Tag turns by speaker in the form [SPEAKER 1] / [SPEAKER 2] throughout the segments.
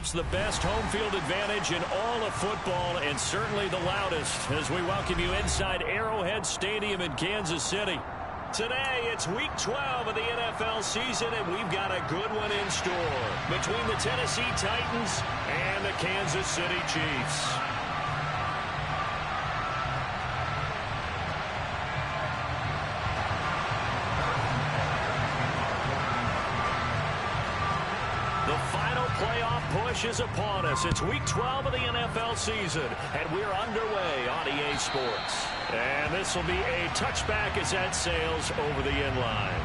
[SPEAKER 1] perhaps the best home field advantage in all of football, and certainly the loudest, as we welcome you inside Arrowhead Stadium in Kansas City. Today, it's Week 12 of the NFL season, and we've got a good one in store between the Tennessee Titans and the Kansas City Chiefs. The final playoff push is upon us. It's Week 12 of the NFL season, and we're underway on EA Sports. And this will be a touchback as that sails over the end line.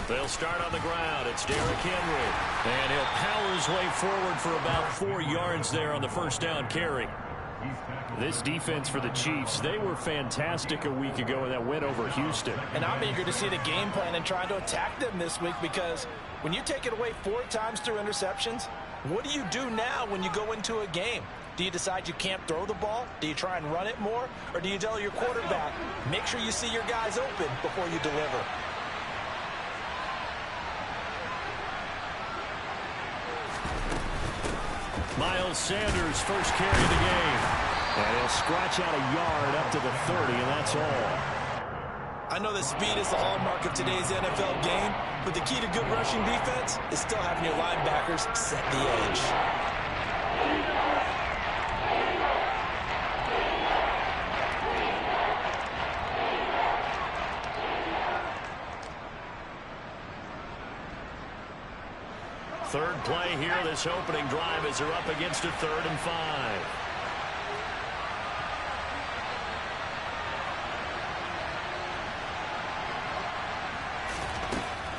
[SPEAKER 1] They'll start on the ground. It's Derrick Henry. And he'll power his way forward for about 4 yards there on the first down carry. This defense for the Chiefs, they were fantastic a week ago in that win over Houston.
[SPEAKER 2] And I'm eager to see the game plan and try to attack them this week, because when you take it away 4 times through interceptions, what do you do now when you go into a game? Do you decide you can't throw the ball? Do you try and run it more? Or do you tell your quarterback, make sure you see your guys open before you deliver?
[SPEAKER 1] Miles Sanders, first carry of the game. And he'll scratch out a yard up to the 30, and that's all.
[SPEAKER 2] I know that speed is the hallmark of today's NFL game, but the key to good rushing defense is still having your linebackers set the edge.
[SPEAKER 1] Third play here, this opening drive, as they're up against a 3rd and 5.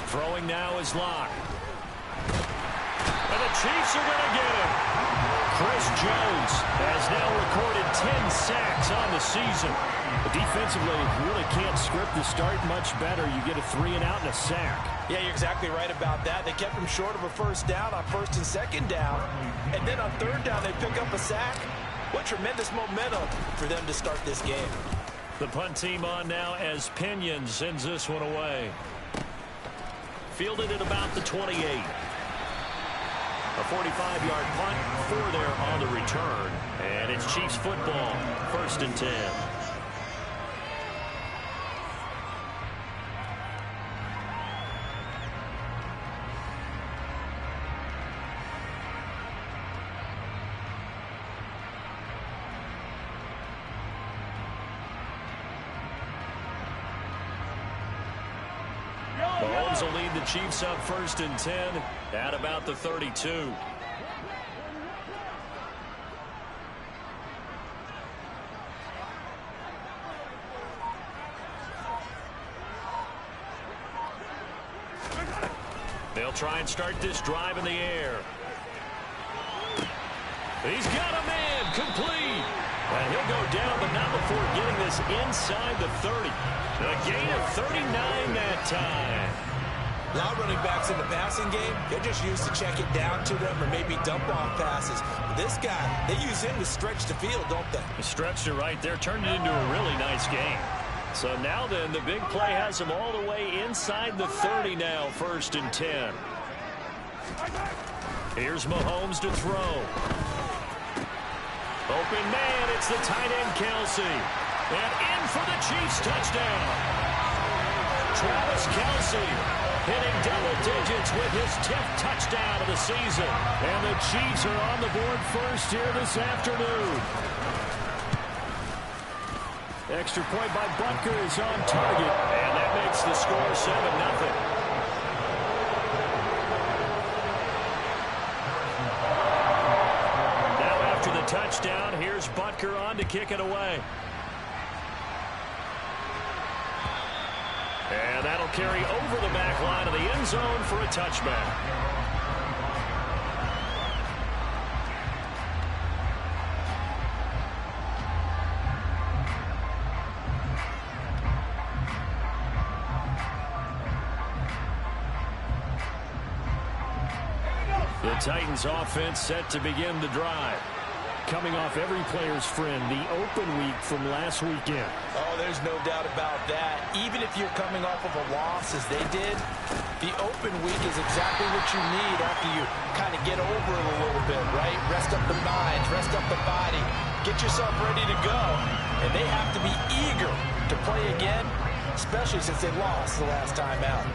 [SPEAKER 1] Throwing now is Locke. And the Chiefs are going to get him. Chris Jones has now recorded 10 sacks on the season. But defensively, you really can't script the start much better. You get a 3 and out and a sack.
[SPEAKER 2] Yeah, you're exactly right about that. They kept him short of a first down on 1st and 2nd down. And then on 3rd down, they pick up a sack. What tremendous momentum for them to start this game.
[SPEAKER 1] The punt team on now as Pinion sends this one away. Fielded at about the 28. A 45-yard punt, 4 there on the return. And it's Chiefs football, 1st and 10. Mahomes will lead the Chiefs up 1st and 10 at about the 32. They'll try and start this drive in the air. He's got a man, complete. And he'll go down, but not before getting this inside the 30. A gain of 39 that time.
[SPEAKER 2] A lot of running backs in the passing game, they're just used to check it down to them or maybe dump off passes. But this guy, they use him to stretch the field, don't they?
[SPEAKER 1] Stretched it right there, turned it into a really nice game. So now then, the big play has him all the way inside the 30 now, 1st and 10. Here's Mahomes to throw. Open man, it's the tight end Kelce. And in for the Chiefs touchdown. Travis Kelce hitting double digits with his 10th touchdown of the season. And the Chiefs are on the board first here this afternoon. Extra point by Butker is on target. And that makes the score 7-0. Touchdown. Here's Butker on to kick it away. And that'll carry over the back line of the end zone for a touchback. The Titans offense set to begin the drive.
[SPEAKER 3] Coming off every player's friend, the open week from last weekend.
[SPEAKER 2] Oh, there's no doubt about that. Even if you're coming off of a loss as they did, the open week is exactly what you need after you kind of get over it a little bit, right? Rest up the mind, rest up the body, get yourself ready to go. And they have to be eager to play again, especially since they lost the last time out.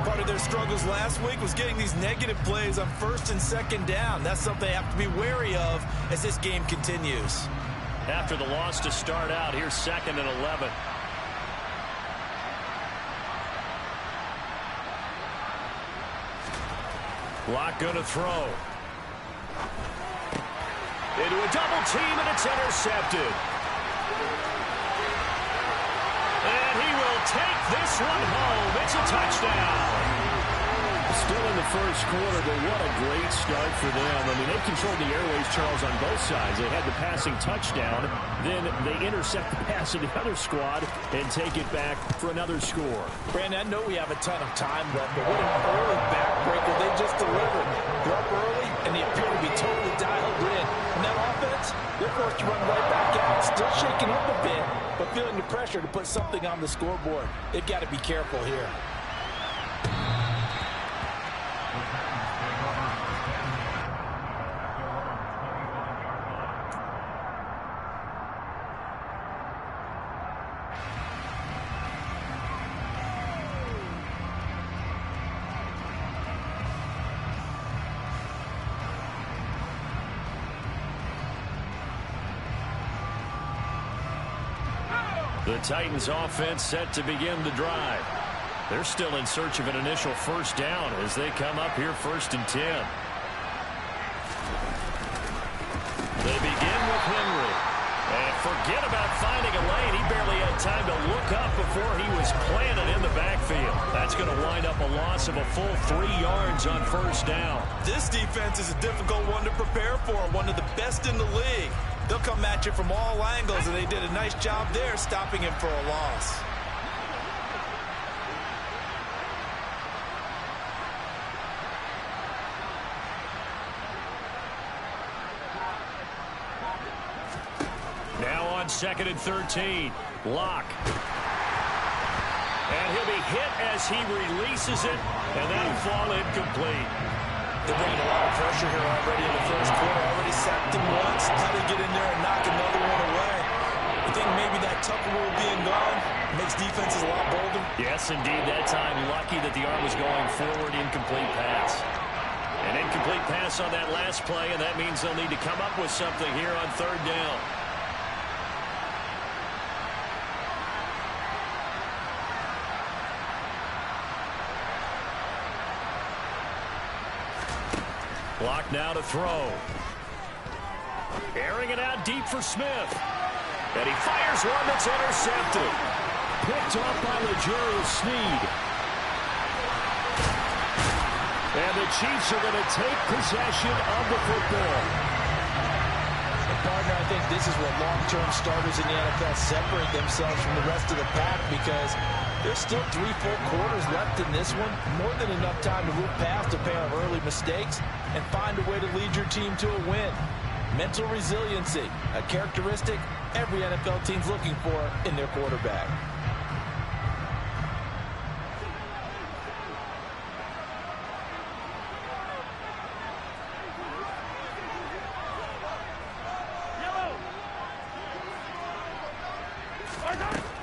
[SPEAKER 4] Part of their struggles last week was getting these negative plays on first and second down. That's something they have to be wary of as this game continues.
[SPEAKER 1] After the loss to start out, here's 2nd and 11. Locke going to throw. Into a double team, and it's intercepted. And he will take this one home. It's a touchdown.
[SPEAKER 3] Still in the first quarter, but what a great start for them. I mean, they controlled the airways, Charles, on both sides. They had the passing touchdown. Then they intercept the pass of the other squad and take it back for another score.
[SPEAKER 2] Brandon, I know we have a ton of time left, but what an early backbreaker they just delivered. They're up early, and they appear to be totally dialed in. And that offense, they're forced to run right back out. Still shaking up a bit, but feeling the pressure to put something on the scoreboard. They've got to be careful here.
[SPEAKER 1] The Titans offense set to begin the drive. They're still in search of an initial first down as they come up here 1st and 10. They begin with Henry. And forget about finding a lane. He barely had time to look up before he was planted in the backfield. That's going to wind up a loss of a full 3 yards on first down.
[SPEAKER 4] This defense is a difficult one to prepare for, one of the best in the league. They'll come at you from all angles, and they did a nice job there stopping him for a loss.
[SPEAKER 1] Now on 2nd and 13, Locke. And he'll be hit as he releases it, and that'll fall incomplete.
[SPEAKER 2] They're bringing a lot of pressure here already in the first quarter. Already sacked him once. How to get in there and knock another one away. I think maybe that Tucker rule being gone makes defenses a lot bolder.
[SPEAKER 1] Yes, indeed. That time, lucky that the arm was going forward. Incomplete pass. An incomplete pass on that last play, and that means they'll need to come up with something here on 3rd down. Locke now to throw. Airing it out deep for Smith. And he fires one that's intercepted.
[SPEAKER 3] Picked off by L'Jarius Sneed.
[SPEAKER 1] And the Chiefs are going to take possession of the football.
[SPEAKER 2] And partner, I think this is what long-term starters in the NFL separate themselves from the rest of the pack, because there's still 3 full quarters left in this one. More than enough time to move past a pair of early mistakes and find a way to lead your team to a win. Mental resiliency, a characteristic every NFL team's looking for in their quarterback.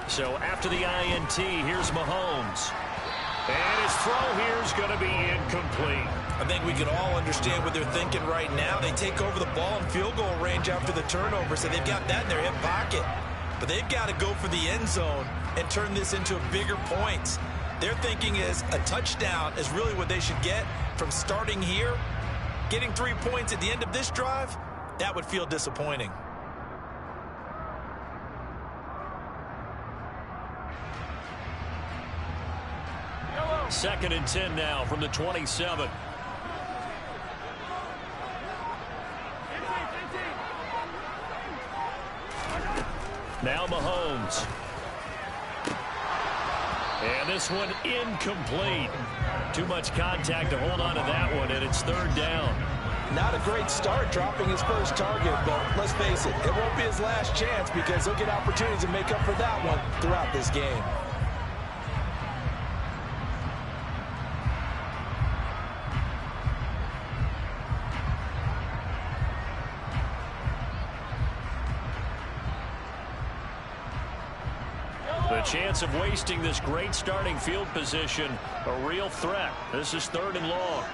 [SPEAKER 1] So after the INT, here's Mahomes. And his throw here is going to be incomplete.
[SPEAKER 4] I think we can all understand what they're thinking right now. They take over the ball in field goal range after the turnover, so they've got that in their hip pocket. But they've got to go for the end zone and turn this into bigger points. Their thinking is a touchdown is really what they should get from starting here. Getting 3 points at the end of this drive, that would feel disappointing.
[SPEAKER 1] Second and 10 now from the 27. Now Mahomes. And this one incomplete. Too much contact to hold on to that one, and it's third down.
[SPEAKER 2] Not a great start dropping his first target, but let's face it, it won't be his last chance because he'll get opportunities to make up for that one throughout this game.
[SPEAKER 1] The chance of wasting this great starting field position, a real threat. This is third and long.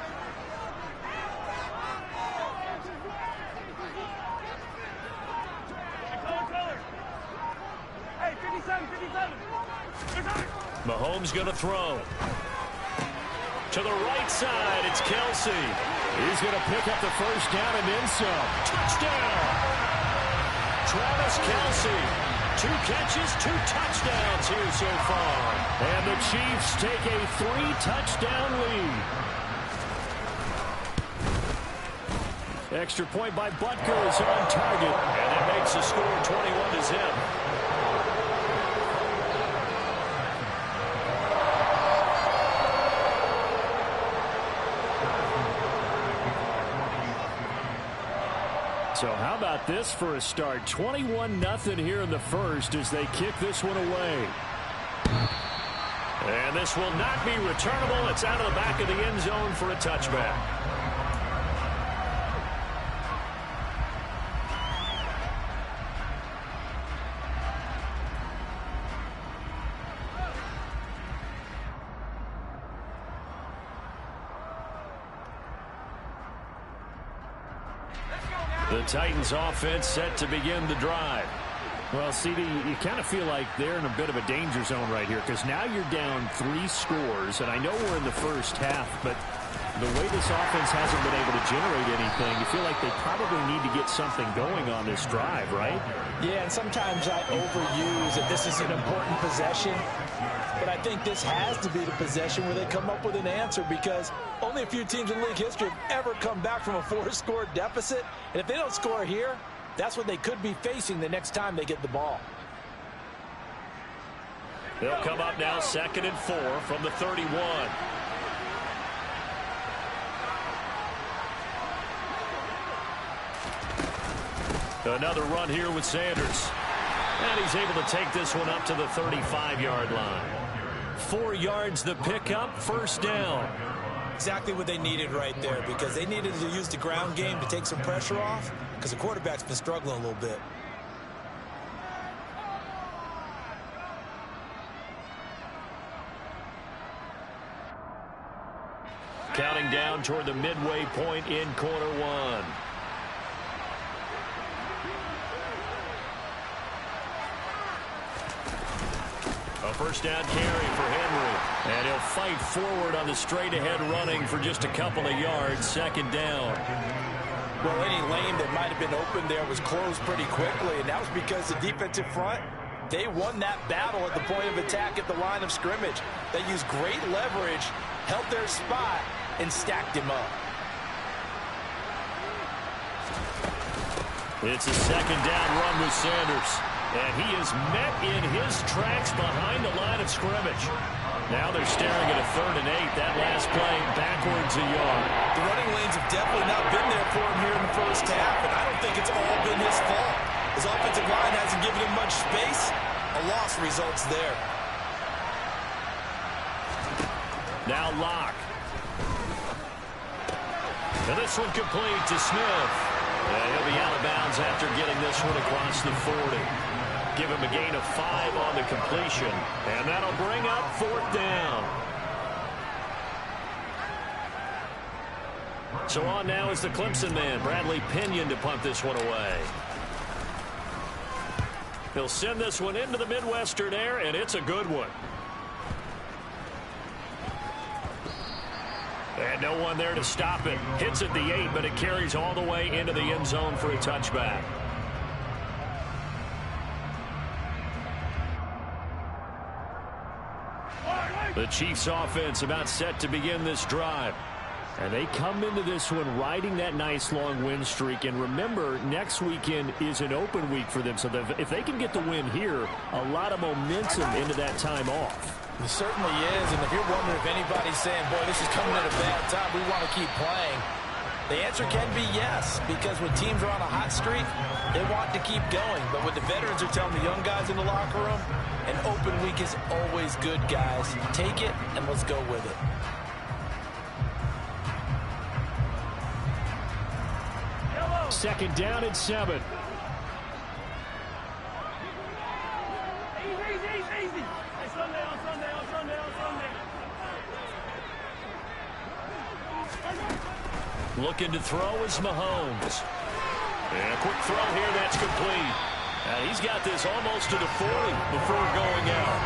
[SPEAKER 1] Mahomes going to throw. To the right side, it's Kelsey. He's going to pick up the first down and then some. Touchdown! Travis Kelsey. 2 catches, 2 touchdowns here so far. And the Chiefs take a 3-touchdown lead. Extra point by Butker is on target. And that makes the score 21-0. So how about this for a start? 21-0 here in the first as they kick this one away. And this will not be returnable. It's out of the back of the end zone for a touchback. The Titans offense set to begin the drive. Well, CD, you kind of feel like they're in a bit of a danger zone right here because now you're down 3 scores, and I know we're in the first half, but the way this offense hasn't been able to generate anything, you feel like they probably need to get something going on this drive, right?
[SPEAKER 2] Yeah, and sometimes I overuse that this is an important possession, but I think this has to be the possession where they come up with an answer because only a few teams in league history have ever come back from a 4-score deficit, and if they don't score here, that's what they could be facing the next time they get the ball.
[SPEAKER 1] They'll come up now 2nd and 4 from the 31. Another run here with Sanders. And he's able to take this one up to the 35-yard line. 4 yards the pickup, first down.
[SPEAKER 4] Exactly what they needed right there because they needed to use the ground game to take some pressure off because the quarterback's been struggling a little bit.
[SPEAKER 1] Counting down toward the midway point in quarter one. A first down carry for Henry. And he'll fight forward on the straight-ahead running for just a couple of yards. Second down.
[SPEAKER 2] Well, any lane that might have been open there was closed pretty quickly, and that was because the defensive front, they won that battle at the point of attack at the line of scrimmage. They used great leverage, held their spot, and stacked him up.
[SPEAKER 1] It's a second down run with Sanders. And he is met in his tracks behind the line of scrimmage. Now they're staring at a 3rd and 8. That last play backwards a yard.
[SPEAKER 4] The running lanes have definitely not been there for him here in the first half, and I don't think it's all been his fault. His offensive line hasn't given him much space. A loss results there.
[SPEAKER 1] Now Locke. And this one complete to Smith. And he'll be out of bounds after getting this one across the 40. Give him a gain of 5 on the completion. And that'll bring up 4th down. So on now is the Clemson man, Bradley Pinion, to punt this one away. He'll send this one into the Midwestern air, and it's a good one. And no one there to stop it. Hits at the 8, but it carries all the way into the end zone for a touchback. The Chiefs offense about set to begin this drive. And they come into this one riding that nice long win streak. And remember, next weekend is an open week for them. So if they can get the win here, a lot of momentum into that time off.
[SPEAKER 2] It certainly is, and if you're wondering if anybody's saying, boy, this is coming at a bad time, we want to keep playing, the answer can be yes, because when teams are on a hot streak, they want to keep going. But what the veterans are telling the young guys in the locker room, an open week is always good, guys. Take it, and let's go with it.
[SPEAKER 3] Second down and 7.
[SPEAKER 1] Looking to throw is Mahomes. And a quick throw here, that's complete. He's got this almost to the 40 before going out.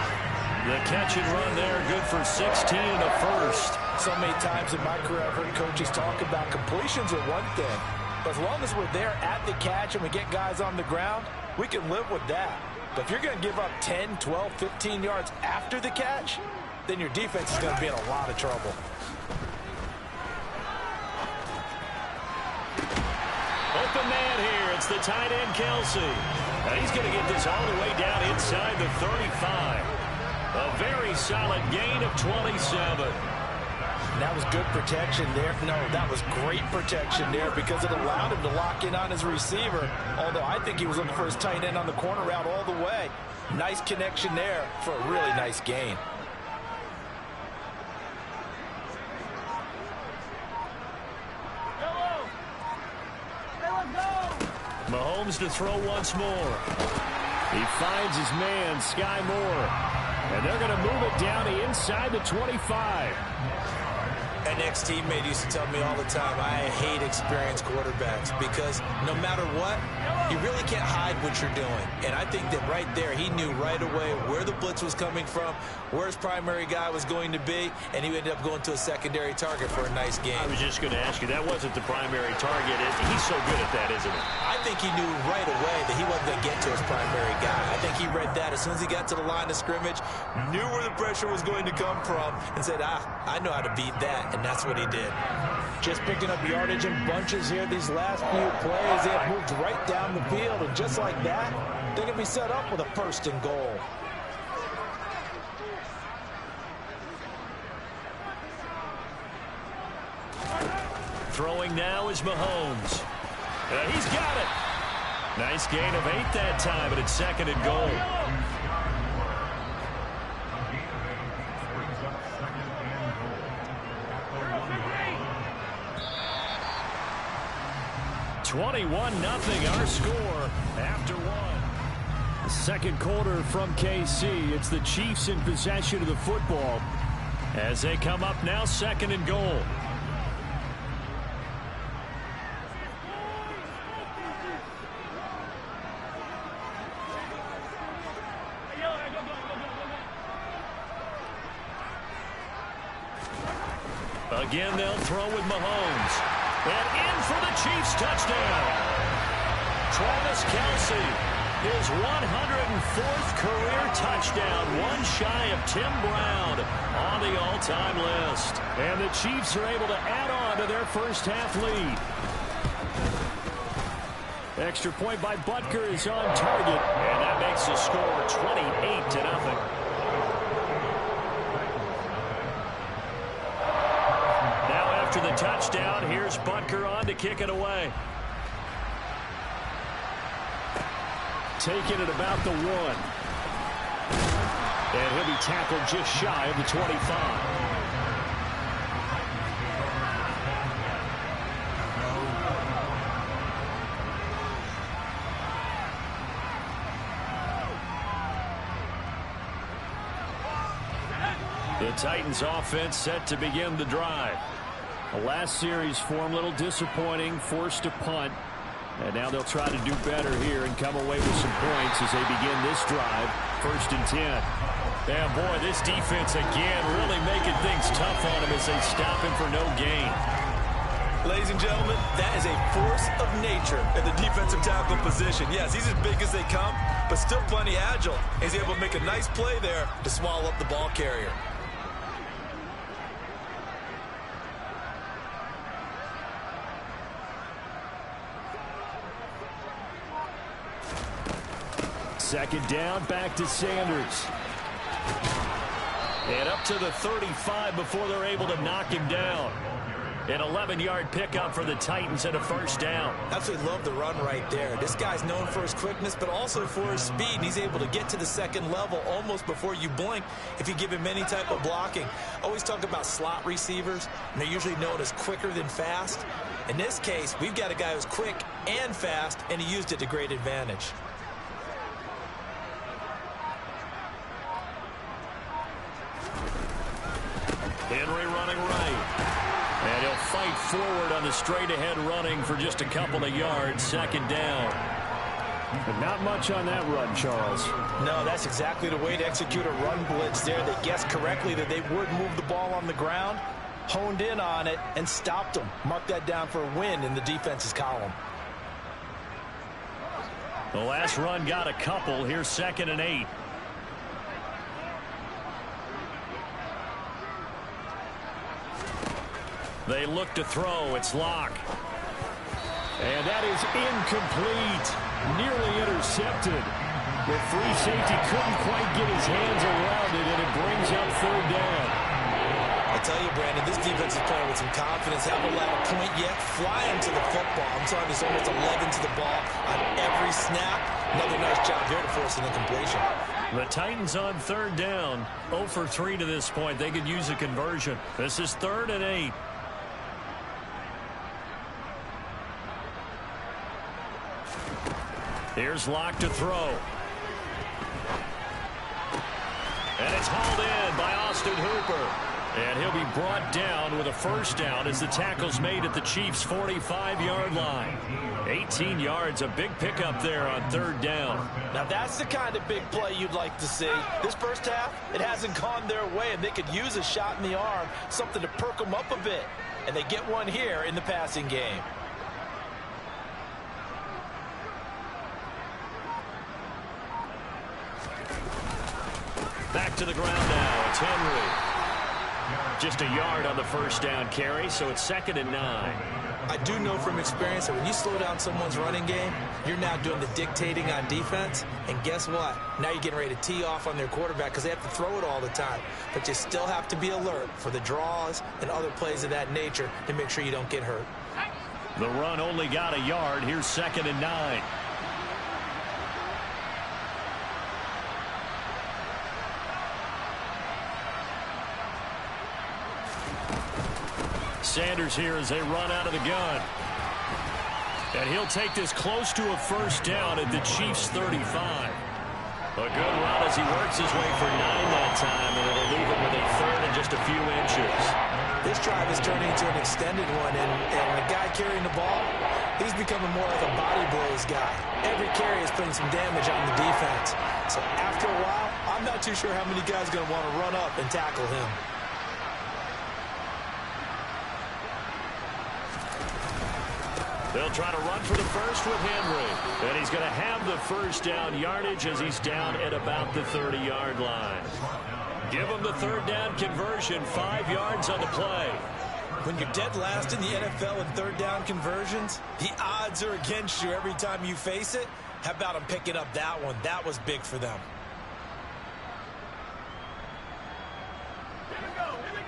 [SPEAKER 1] The catch and run there, good for 16 and a first.
[SPEAKER 2] So many times in my career, I've heard coaches talk about completions are one thing. But as long as we're there at the catch and we get guys on the ground, we can live with that. But if you're going to give up 10, 12, 15 yards after the catch, then your defense is going to be in a lot of trouble.
[SPEAKER 1] Open man here. It's the tight end, Kelsey. Now he's going to get this all the way down inside the 35. A very solid gain of 27.
[SPEAKER 2] That was good protection there. No, that was great protection there because it allowed him to lock in on his receiver. Although I think he was looking for his tight end on the corner route all the way. Nice connection there for a really nice gain.
[SPEAKER 1] Mahomes to throw once more.
[SPEAKER 3] He finds his man, Sky Moore. And they're going to move it down to inside the 25.
[SPEAKER 4] An ex-teammate used to tell me all the time, I hate experienced quarterbacks because no matter what, you really can't hide what you're doing. And I think that right there, he knew right away where the blitz was coming from, where his primary guy was going to be, and he ended up going to a secondary target for a nice game.
[SPEAKER 1] I was just going to ask you, that wasn't the primary target. He's so good at that, isn't he?
[SPEAKER 4] I think he knew right away that he wasn't going to get to his primary guy. I think he read that as soon as he got to the line of scrimmage, knew where the pressure was going to come from, and said, I know how to beat that. And that's what he did.
[SPEAKER 2] Just picking up yardage in bunches here these last few plays. They have moved right down the field, and just like that, they're going to be set up with a first and goal.
[SPEAKER 1] Throwing now is Mahomes. He's got it. Nice gain of 8 that time, but it's second and goal. 21-0 our score after one. The second quarter from KC. It's the Chiefs in possession of the football as they come up now second and goal. Again, they'll throw with Mahomes. And in for the Chiefs touchdown. Travis Kelce, his 104th career touchdown, one shy of Tim Brown on the all-time list. And the Chiefs are able to add on to their first half lead. Extra point by Butker is on target, and that makes the score 28-0. The touchdown. Here's Butker on to kick it away. Taking it about the 1. And he'll be tackled just shy of the 25. The Titans offense set to begin the drive. The last series for them, a little disappointing, forced to punt. And now they'll try to do better here and come away with some points as they begin this drive, 1st and 10. Yeah, boy, this defense again really making things tough on him as they stop him for no gain.
[SPEAKER 4] Ladies and gentlemen, that is a force of nature in the defensive tackle position. Yes, he's as big as they come, but still plenty agile. He's able to make a nice play there to swallow up the ball carrier.
[SPEAKER 3] Second down, back to Sanders.
[SPEAKER 1] And up to the 35 before they're able to knock him down. An 11-yard pickup for the Titans and a first down.
[SPEAKER 4] Absolutely love the run right there. This guy's known for his quickness, but also for his speed. And he's able to get to the second level almost before you blink if you give him any type of blocking. Always talk about slot receivers, and they're usually known as quicker than fast. In this case, we've got a guy who's quick and fast, and he used it to great advantage.
[SPEAKER 1] Henry running right. And he'll fight forward on the straight-ahead running for just a couple of yards. Second down.
[SPEAKER 3] But not much on that run, Charles.
[SPEAKER 2] No, that's exactly the way to execute a run blitz there. They guessed correctly that they would move the ball on the ground, honed in on it, and stopped them. Mark that down for a win in the defense's column.
[SPEAKER 1] The last run got a couple. Here's 2nd and 8. They look to throw. It's Locke. And that is incomplete. Nearly intercepted. The free safety couldn't quite get his hands around it, and it brings up 3rd down.
[SPEAKER 4] I tell you, Brandon, this defense is playing with some confidence. Haven't allowed a point yet. Flying to the football. I'm telling you, there's almost 11 to the ball on every snap. Another nice job here to force an incompletion.
[SPEAKER 1] The Titans on 3rd down. 0 for 3 to this point. They could use a conversion. This is 3rd and 8. Here's Locke to throw. And it's hauled in by Austin Hooper. And he'll be brought down with a first down as the tackle's made at the Chiefs' 45-yard line. 18 yards, a big pickup there on 3rd down.
[SPEAKER 2] Now that's the kind of big play you'd like to see. This first half, it hasn't gone their way, and they could use a shot in the arm, something to perk them up a bit. And they get one here in the passing game.
[SPEAKER 1] Back to the ground now. It's Henry. Just a yard on the first down carry, so it's 2nd and 9.
[SPEAKER 4] I do know from experience that when you slow down someone's running game, you're now doing the dictating on defense. And guess what? Now you're getting ready to tee off on their quarterback because they have to throw it all the time. But you still have to be alert for the draws and other plays of that nature to make sure you don't get hurt.
[SPEAKER 1] The run only got a yard. Here's 2nd and 9. Sanders here as they run out of the gun. And he'll take this close to a first down at the Chiefs' 35. A good run as he works his way for 9 that time, and it'll leave him with a 3rd and just a few inches.
[SPEAKER 4] This drive is turning into an extended one, and the guy carrying the ball, he's becoming more like a body blows guy. Every carry is putting some damage on the defense. So after a while, I'm not too sure how many guys are going to want to run up and tackle him.
[SPEAKER 1] They'll try to run for the first with Henry. And he's going to have the first down yardage as he's down at about the 30-yard line. Give him the 3rd down conversion, 5 yards on the play.
[SPEAKER 4] When you're dead last in the NFL in 3rd down conversions, the odds are against you every time you face it. How about them picking up that one? That was big for them.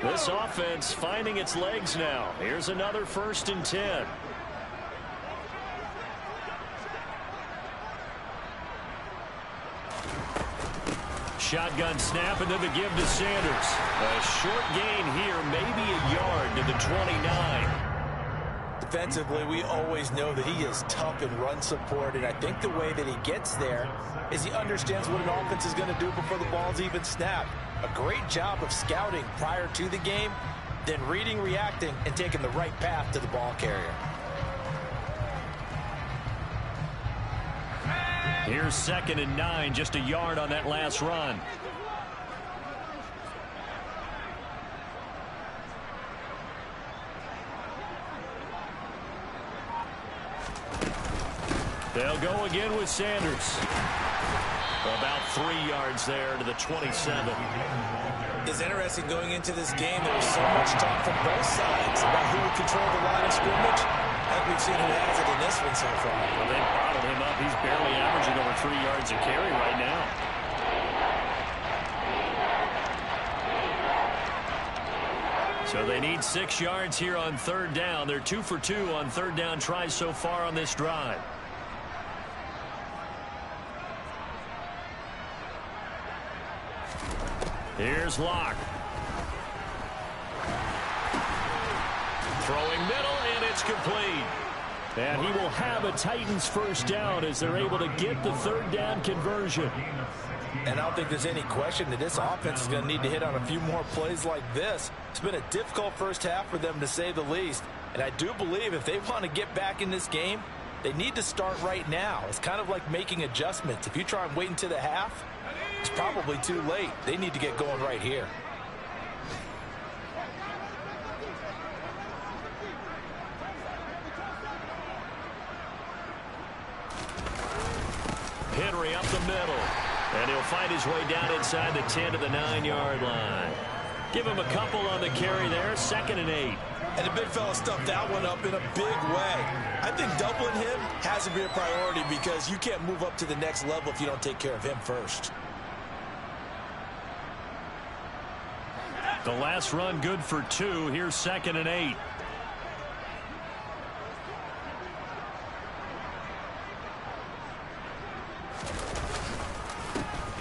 [SPEAKER 1] This offense finding its legs now. Here's another 1st and 10. Shotgun snap, and then the give to Sanders. A short gain here, maybe a yard to the 29.
[SPEAKER 2] Defensively, we always know that he is tough in run support, and I think the way that he gets there is he understands what an offense is going to do before the ball's even snapped. A great job of scouting prior to the game, then reading, reacting, and taking the right path to the ball carrier.
[SPEAKER 1] Here's 2nd and 9, just a yard on that last run. They'll go again with Sanders. About 3 yards there to the 27.
[SPEAKER 4] It's interesting going into this game. There was so much talk from both sides about who would control the line of scrimmage. And we've seen who has it in this one so far.
[SPEAKER 1] Well, they bottled him up. He's barely averaging over 3 yards a carry right now. So they need 6 yards here on third down. They're 2 for 2 on third down tries so far on this drive. Here's Locke. Throwing middle, and it's complete.
[SPEAKER 3] And he will have a Titans first down as they're able to get the third down conversion.
[SPEAKER 2] And I don't think there's any question that this offense is going to need to hit on a few more plays like this. It's been a difficult first half for them, to say the least. And I do believe if they want to get back in this game, they need to start right now. It's kind of like making adjustments. If you try and wait until the half, it's probably too late. They need to get going right here.
[SPEAKER 1] Henry up the middle. And he'll find his way down inside the 10 to the 9-yard line. Give him a couple on the carry there. 2nd and 8.
[SPEAKER 4] And the big fella stuffed that one up in a big way. I think doubling him has to be a priority because you can't move up to the next level if you don't take care of him first.
[SPEAKER 1] The last run good for 2. Here's 2nd and 8.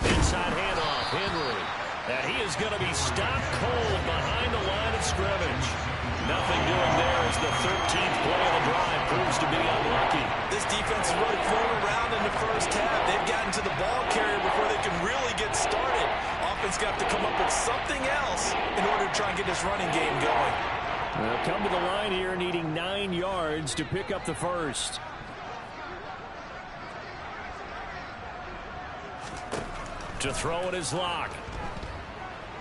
[SPEAKER 1] Inside handoff, Henry. And he is going to be stopped cold behind the line of scrimmage. Nothing doing there as the 13th play of the drive proves to be unlucky.
[SPEAKER 4] This defense is really thrown around in the first half. They've gotten to the ball carrier before they can really get started. Offense got to come up with something else in order to try and get this running game going.
[SPEAKER 3] They'll come to the line here needing 9 yards to pick up the first.
[SPEAKER 1] To throw it is Locke.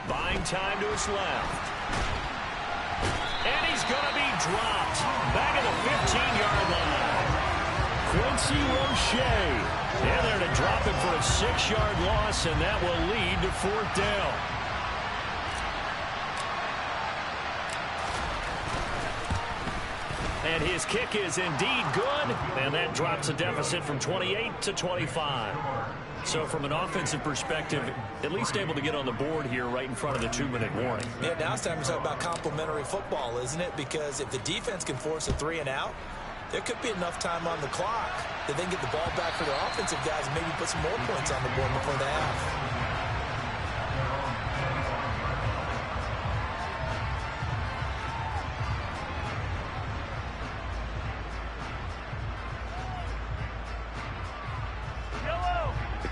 [SPEAKER 1] Buying time to his left. And he's going to be dropped. Back at the 15-yard line.
[SPEAKER 3] Quincy Roche.
[SPEAKER 1] And they're to drop him for a 6-yard loss, and that will lead to 4th down. And his kick is indeed good, and that drops a deficit from 28 to 25. So from an offensive perspective, at least able to get on the board here right in front of the 2-minute warning.
[SPEAKER 2] Yeah, now it's time to talk about complementary football, isn't it? Because if the defense can force a 3-and-out, there could be enough time on the clock that they can get the ball back for their offensive guys and maybe put some more points on the board before the half.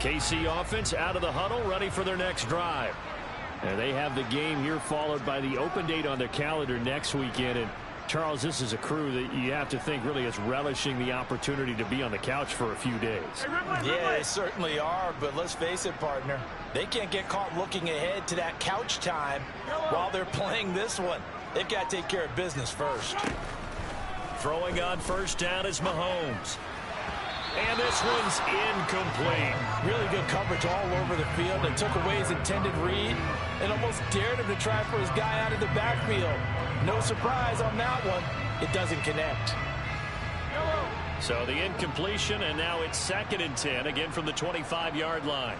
[SPEAKER 1] KC offense out of the huddle, ready for their next drive.
[SPEAKER 3] And they have the game here followed by the open date on their calendar next weekend. And Charles, this is a crew that you have to think really is relishing the opportunity to be on the couch for a few days.
[SPEAKER 2] Yeah, they certainly are, but let's face it, partner. They can't get caught looking ahead to that couch time while they're playing this one. They've got to take care of business first.
[SPEAKER 1] Throwing on first down is Mahomes. And this one's incomplete.
[SPEAKER 2] Really good coverage all over the field. They took away his intended read and almost dared him to try for his guy out of the backfield. No surprise on that one. It doesn't connect.
[SPEAKER 1] So the incompletion, and now it's 2nd and 10, again from the 25-yard line.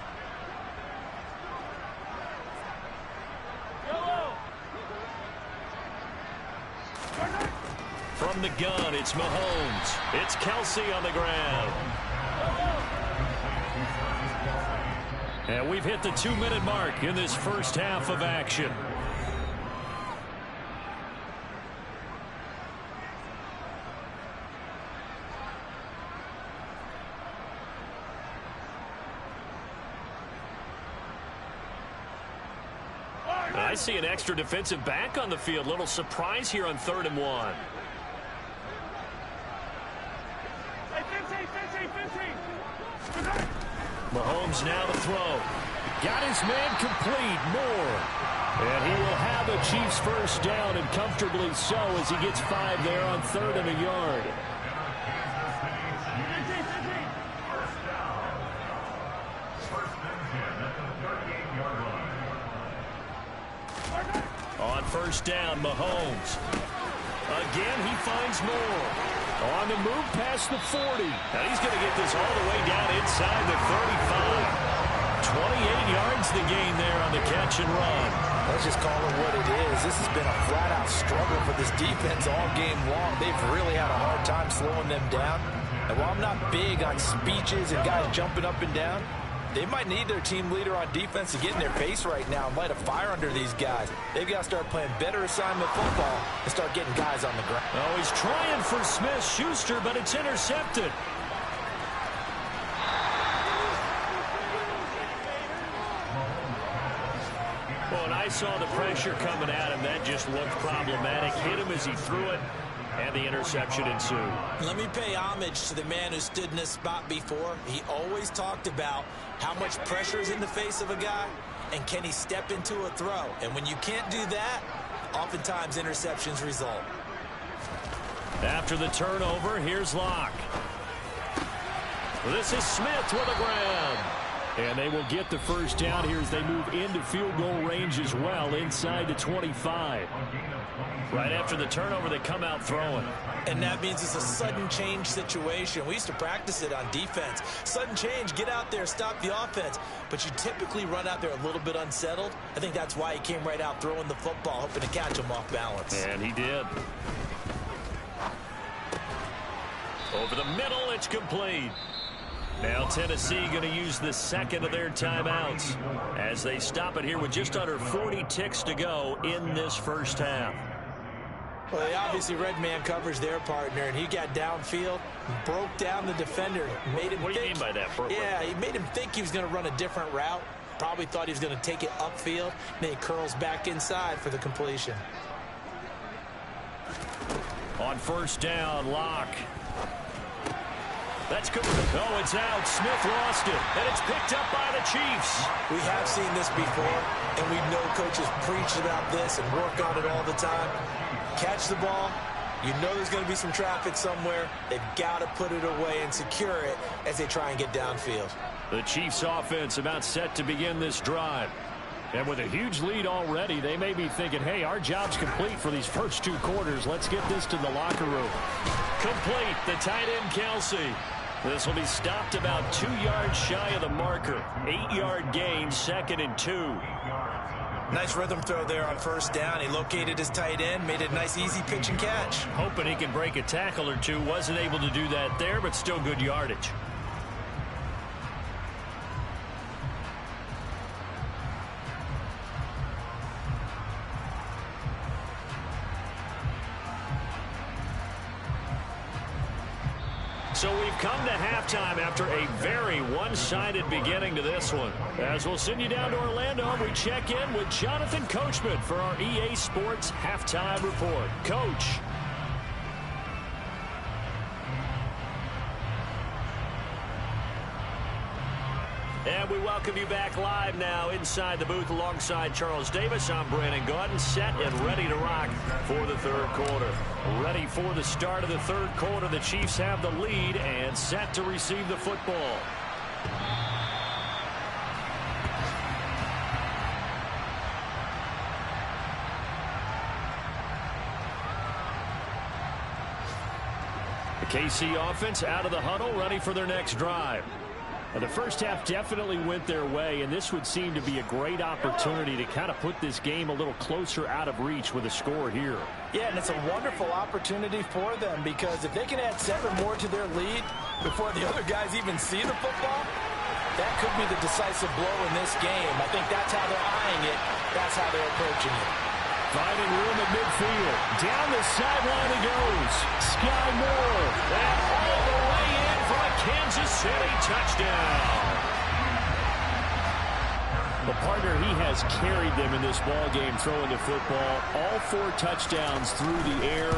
[SPEAKER 1] From the gun, it's Mahomes. It's Kelsey on the ground. And we've hit the 2-minute mark in this first half of action. I see an extra defensive back on the field. Little surprise here on 3rd and 1. Mahomes now to throw.
[SPEAKER 3] Got his man complete. Moore. And he will have a Chiefs first down, and comfortably so, as he gets 5 there on 3rd and a yard.
[SPEAKER 1] On first down, Mahomes. Again, he finds Moore. On the move past the 40. And he's going to get this all the way down inside the 35. 28 yards the gain there on the catch and run.
[SPEAKER 2] Let's just call it what it is. This has been a flat-out struggle for this defense all game long. They've really had a hard time slowing them down. And while I'm not big on speeches and guys jumping up and down, they might need their team leader on defense to get in their face right now and light a fire under these guys. They've got to start playing better assignment football and start getting guys on the ground.
[SPEAKER 1] Oh, he's trying for Smith-Schuster, but it's intercepted. Well, and I saw the pressure coming at him. That just looked problematic. Hit him as he threw it, and the interception ensued.
[SPEAKER 2] Let me pay homage to the man who stood in this spot before. He always talked about how much pressure is in the face of a guy, and can he step into a throw. And when you can't do that, oftentimes interceptions result.
[SPEAKER 1] After the turnover, here's Locke. This is Smith with a grab. And they will get the first down here as they move into field goal range as well, inside the 25. Right after the turnover, they come out throwing.
[SPEAKER 2] And that means it's a sudden change situation. We used to practice it on defense. Sudden change, get out there, stop the offense. But you typically run out there a little bit unsettled. I think that's why he came right out throwing the football, hoping to catch him off balance.
[SPEAKER 1] And he did. Over the middle, it's complete. Now Tennessee going to use the second of their timeouts as they stop it here with just under 40 ticks to go in this first half.
[SPEAKER 2] Well, they obviously red man covers their partner, and he got downfield, broke down the defender, made him
[SPEAKER 1] What do you mean by that?
[SPEAKER 2] Yeah, he made him think he was going to run a different route. Probably thought he was going to take it upfield. Then he curls back inside for the completion.
[SPEAKER 1] On first down, Locke. That's good. Oh, it's out. Smith lost it, and it's picked up by the Chiefs.
[SPEAKER 2] We have seen this before, and we know coaches preach about this and work on it all the time. Catch the ball. You know there's going to be some traffic somewhere. They've got to put it away and secure it as they try and get downfield.
[SPEAKER 1] The Chiefs offense about set to begin this drive. And with a huge lead already, they may be thinking, hey, our job's complete for these first two quarters. Let's get this to the locker room. Complete, the tight end Kelsey. This will be stopped about 2 yards shy of the marker. 8-yard gain, 2nd and 2.
[SPEAKER 2] Nice rhythm throw there on first down. He located his tight end, made it a nice easy pitch and catch.
[SPEAKER 1] Hoping he can break a tackle or two. Wasn't able to do that there, but still good yardage. So we've come to halftime after a very one-sided beginning to this one. As we'll send you down to Orlando, we check in with Jonathan Coachman for our EA Sports Halftime Report. Coach. And we welcome you back live now inside the booth alongside Charles Davis. I'm Brandon Gaudin, set and ready to rock for the third quarter. Ready for the start of the third quarter. The Chiefs have the lead and set to receive the football. The KC offense out of the huddle, ready for their next drive. The first half definitely went their way, and this would seem to be a great opportunity to kind of put this game a little closer out of reach with a score here.
[SPEAKER 2] Yeah, and it's a wonderful opportunity for them because if they can add 7 more to their lead before the other guys even see the football, that could be the decisive blow in this game. I think that's how they're eyeing it. That's how they're approaching it.
[SPEAKER 1] Finding room at midfield. Down the sideline he goes. Sky Moore. And all the way in for a Kansas City touchdown. The partner, he has carried them in this ball game throwing the football. All 4 touchdowns through the air,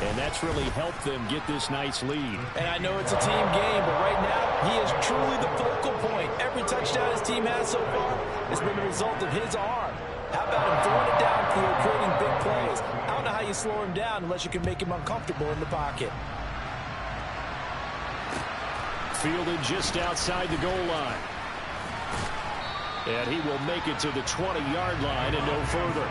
[SPEAKER 1] and that's really helped them get this nice lead.
[SPEAKER 2] And I know it's a team game, but right now he is truly the focal point. Every touchdown his team has so far has been the result of his arm. How about him throwing it downfield, creating big plays? I don't know how you slow him down unless you can make him uncomfortable in the pocket.
[SPEAKER 1] Fielded just outside the goal line. And he will make it to the 20-yard line and no further.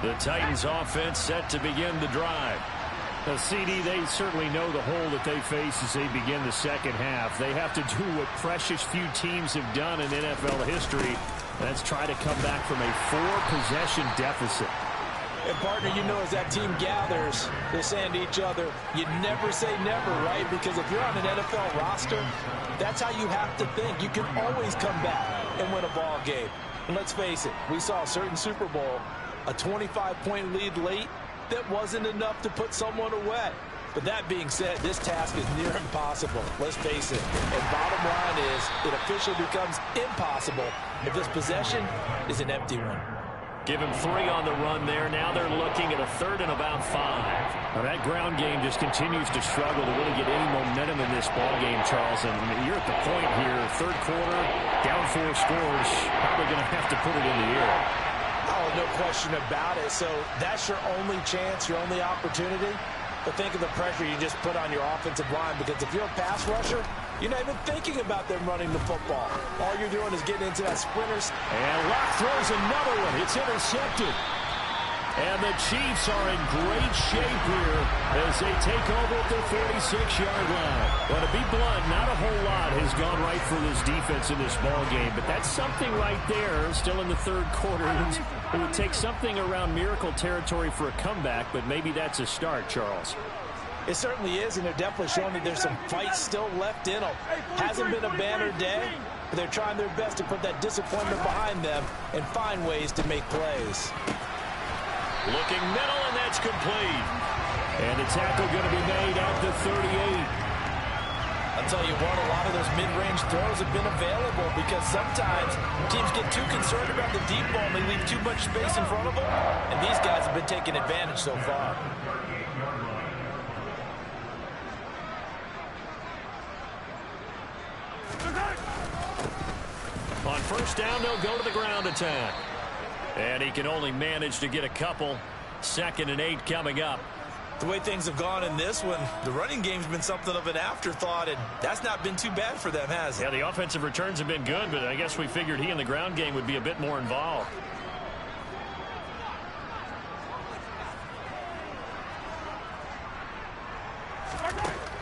[SPEAKER 1] The Titans offense set to begin the drive.
[SPEAKER 3] The CD, they certainly know the hole that they face as they begin the second half. They have to do what precious few teams have done in NFL history. That's try to come back from a 4-possession deficit.
[SPEAKER 2] And, partner, you know, as that team gathers, they're saying to each other, you never say never, right? Because if you're on an NFL roster, that's how you have to think. You can always come back and win a ball game. And let's face it, we saw a certain Super Bowl, a 25-point lead late, that wasn't enough to put someone away. But that being said, this task is near impossible. Let's face it. And bottom line is, it officially becomes impossible if this possession is an empty one.
[SPEAKER 1] Give him 3 on the run there. Now they're looking at a 3rd and about 5.
[SPEAKER 3] Now that ground game just continues to struggle to really get any momentum in this ball game, Charles. And you're at the point here, 3rd quarter, down 4 scores, probably going to have to put it in the air.
[SPEAKER 2] Oh, no question about it. So that's your only chance, your only opportunity. But think of the pressure you just put on your offensive line, because if you're a pass rusher, you're not even thinking about them running the football. All you're doing is getting into that sprinters.
[SPEAKER 1] And Locke throws another one. It's intercepted. And the Chiefs are in great shape here as they take over at their 46-yard line. Well, to be blunt, not a whole lot has gone right for this defense in this ball game, but that's something right there still in the 3rd quarter. It would take something around miracle territory for a comeback, but maybe that's a start, Charles.
[SPEAKER 2] It certainly is, and they're definitely showing that there's some fight still left in them. Hasn't been a banner day, but they're trying their best to put that disappointment behind them and find ways to make plays.
[SPEAKER 1] Looking middle, and that's complete. And the tackle going to be made at the 38.
[SPEAKER 2] I'll tell you what, a lot of those mid-range throws have been available because sometimes teams get too concerned about the deep ball and they leave too much space in front of them. And these guys have been taking advantage so far.
[SPEAKER 1] On 1st down, they'll go to the ground attack. And he can only manage to get a couple. 2nd and 8 coming up.
[SPEAKER 4] The way things have gone in this one, the running game's been something of an afterthought, and that's not been too bad for them, has it?
[SPEAKER 1] Yeah, the offensive returns have been good, but I guess we figured he in the ground game would be a bit more involved.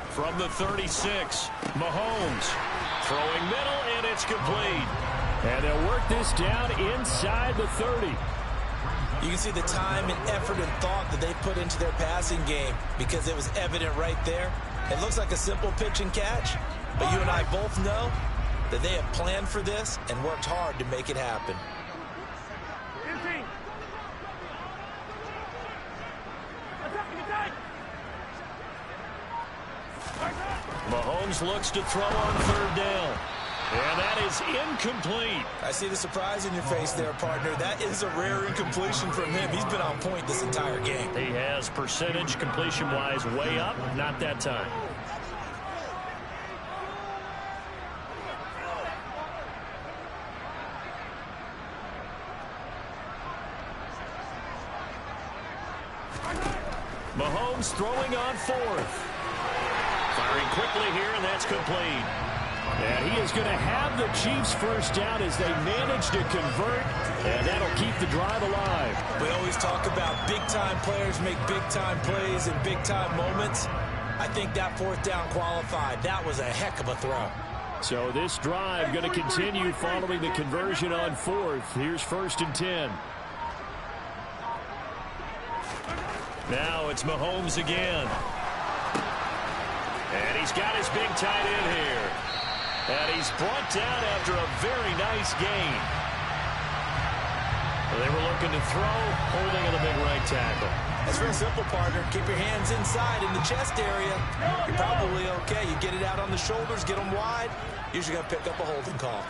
[SPEAKER 1] From the 36, Mahomes throwing middle, and it's complete.
[SPEAKER 3] And they'll work this down inside the 30.
[SPEAKER 4] You can see the time and effort and thought that they put into their passing game because it was evident right there. It looks like a simple pitch and catch, but you and I both know that they have planned for this and worked hard to make it happen.
[SPEAKER 1] Mahomes looks to throw on 3rd down. And that is incomplete.
[SPEAKER 4] I see the surprise in your face there, partner. That is a rare incompletion from him. He's been on point this entire game.
[SPEAKER 1] He has percentage completion-wise way up, not that time. Mahomes throwing on 4th. Firing quickly here, and that's complete.
[SPEAKER 3] And he is going to have the Chiefs 1st down as they manage to convert, and that'll keep the drive alive.
[SPEAKER 4] We always talk about big-time players make big-time plays in big-time moments. I think that 4th down qualified. That was a heck of a throw.
[SPEAKER 3] So this drive going to continue following the conversion on 4th. Here's 1st and 10.
[SPEAKER 1] Now it's Mahomes again. And he's got his big tight end here. And he's brought down after a very nice gain. They were looking to throw, holding of the big right tackle.
[SPEAKER 4] That's real simple, partner. Keep your hands inside in the chest area. You're probably okay. You get it out on the shoulders, get them wide. Usually going to pick up a holding call.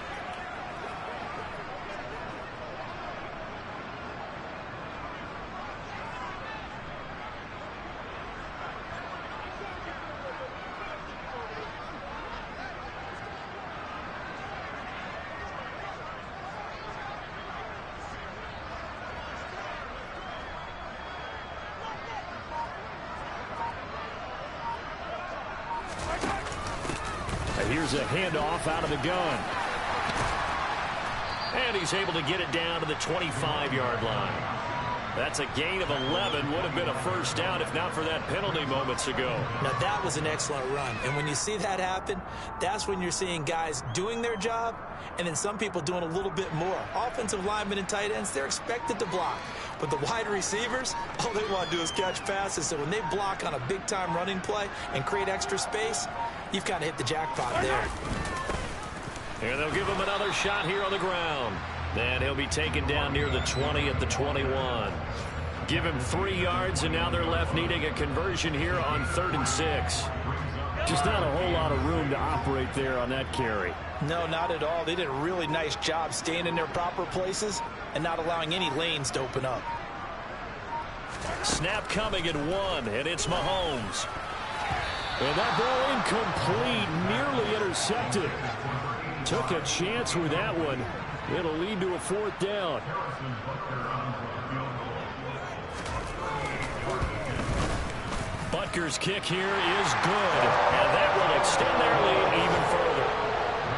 [SPEAKER 3] Here's a handoff out of the gun.
[SPEAKER 1] And he's able to get it down to the 25-yard line. That's a gain of 11. Would have been a first down if not for that penalty moments ago.
[SPEAKER 2] Now, that was an excellent run. And when you see that happen, that's when you're seeing guys doing their job and then some people doing a little bit more. Offensive linemen and tight ends, they're expected to block. But the wide receivers, all they want to do is catch passes. So when they block on a big-time running play and create extra space, you've kind of hit the jackpot there.
[SPEAKER 1] And they'll give him another shot here on the ground. And he'll be taken down near the 20 at the 21. Give him 3 yards, and now they're left needing a conversion here on 3rd and 6.
[SPEAKER 3] Just not a whole lot of room to operate there on that carry.
[SPEAKER 2] No, not at all. They did a really nice job staying in their proper places and not allowing any lanes to open up.
[SPEAKER 1] Snap coming at 1, and it's Mahomes. And that ball incomplete, nearly intercepted. Took a chance with that one. It'll lead to a 4th down. Butker's kick here is good, and that will extend their lead even further.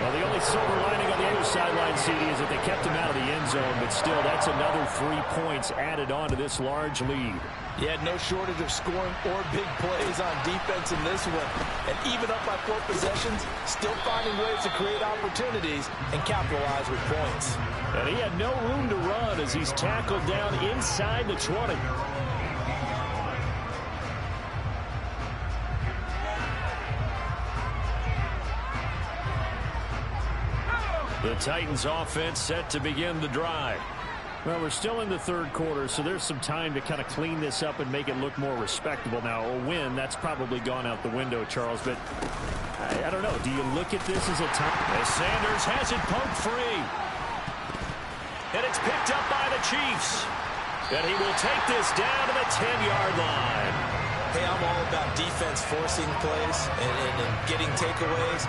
[SPEAKER 1] Well, the only silver lining on the other sideline, CD, is that they kept him out of the end zone, but still, that's another 3 points added on to this large lead.
[SPEAKER 2] Yeah, no shortage of scoring or big plays on defense in this one. And even up by 4 possessions, still finding ways to create opportunities and capitalize with points.
[SPEAKER 1] And he had no room to run as he's tackled down inside the 20. The Titans offense set to begin the drive.
[SPEAKER 3] Well, we're still in the 3rd quarter, so there's some time to kind of clean this up and make it look more respectable. Now, a win, that's probably gone out the window, Charles, but I don't know. Do you look at this as a time?
[SPEAKER 1] As Sanders has it poked free. And it's picked up by the Chiefs. And he will take this down to the 10-yard line.
[SPEAKER 2] Hey, I'm all about defense forcing plays and getting takeaways.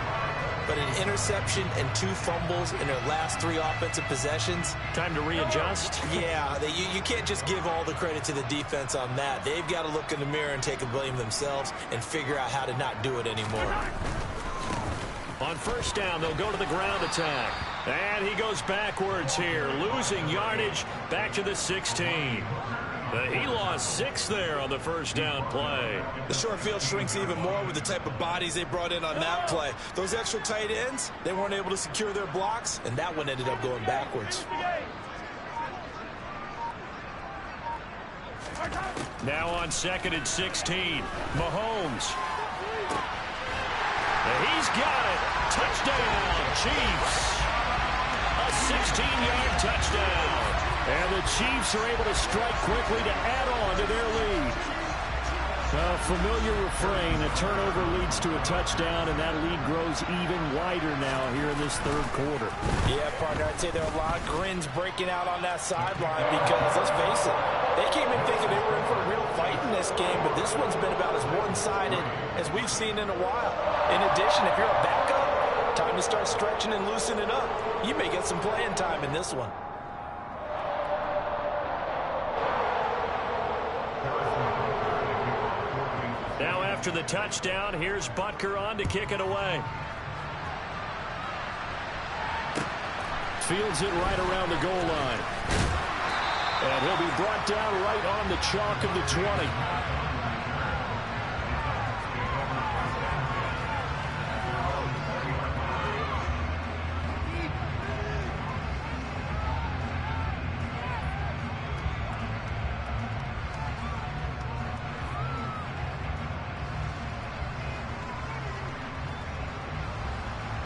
[SPEAKER 2] But an interception and 2 fumbles in their last 3 offensive possessions.
[SPEAKER 1] Time to readjust?
[SPEAKER 2] Yeah, you can't just give all the credit to the defense on that. They've got to look in the mirror and take the blame themselves and figure out how to not do it anymore.
[SPEAKER 1] On 1st down, they'll go to the ground attack. And he goes backwards here, losing yardage back to the 16. He lost 6 there on the 1st down play.
[SPEAKER 4] The short field shrinks even more with the type of bodies they brought in on that play. Those extra tight ends, they weren't able to secure their blocks,
[SPEAKER 2] and that one ended up going backwards.
[SPEAKER 1] Now on 2nd and 16, Mahomes. And he's got it. Touchdown, Chiefs. A 16-yard touchdown. And the Chiefs are able to strike quickly to add on to their lead. A familiar refrain, a turnover leads to a touchdown, and that lead grows even wider now here in this 3rd quarter.
[SPEAKER 2] Yeah, partner, I'd say there are a lot of grins breaking out on that sideline because, let's face it, they came in thinking they were in for a real fight in this game, but this one's been about as one-sided as we've seen in a while. In addition, if you're a backup, time to start stretching and loosening up. You may get some playing time in this one.
[SPEAKER 1] Now after the touchdown, here's Butker on to kick it away. Fields it right around the goal line. And he'll be brought down right on the chalk of the 20.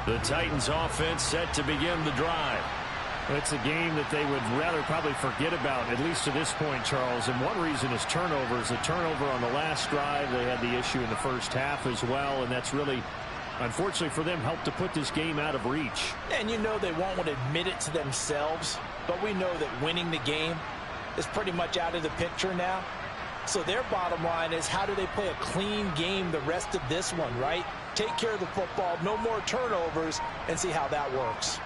[SPEAKER 1] The Titans offense set to begin the drive.
[SPEAKER 3] It's a game that they would rather probably forget about, at least to this point, Charles. And one reason is turnovers. The turnover on the last drive, they had the issue in the 1st half as well. And that's really, unfortunately for them, helped to put this game out of reach.
[SPEAKER 2] And you know they won't want to admit it to themselves. But we know that winning the game is pretty much out of the picture now. So their bottom line is, how do they play a clean game the rest of this one, right? Take care of the football, no more turnovers, and see how that works.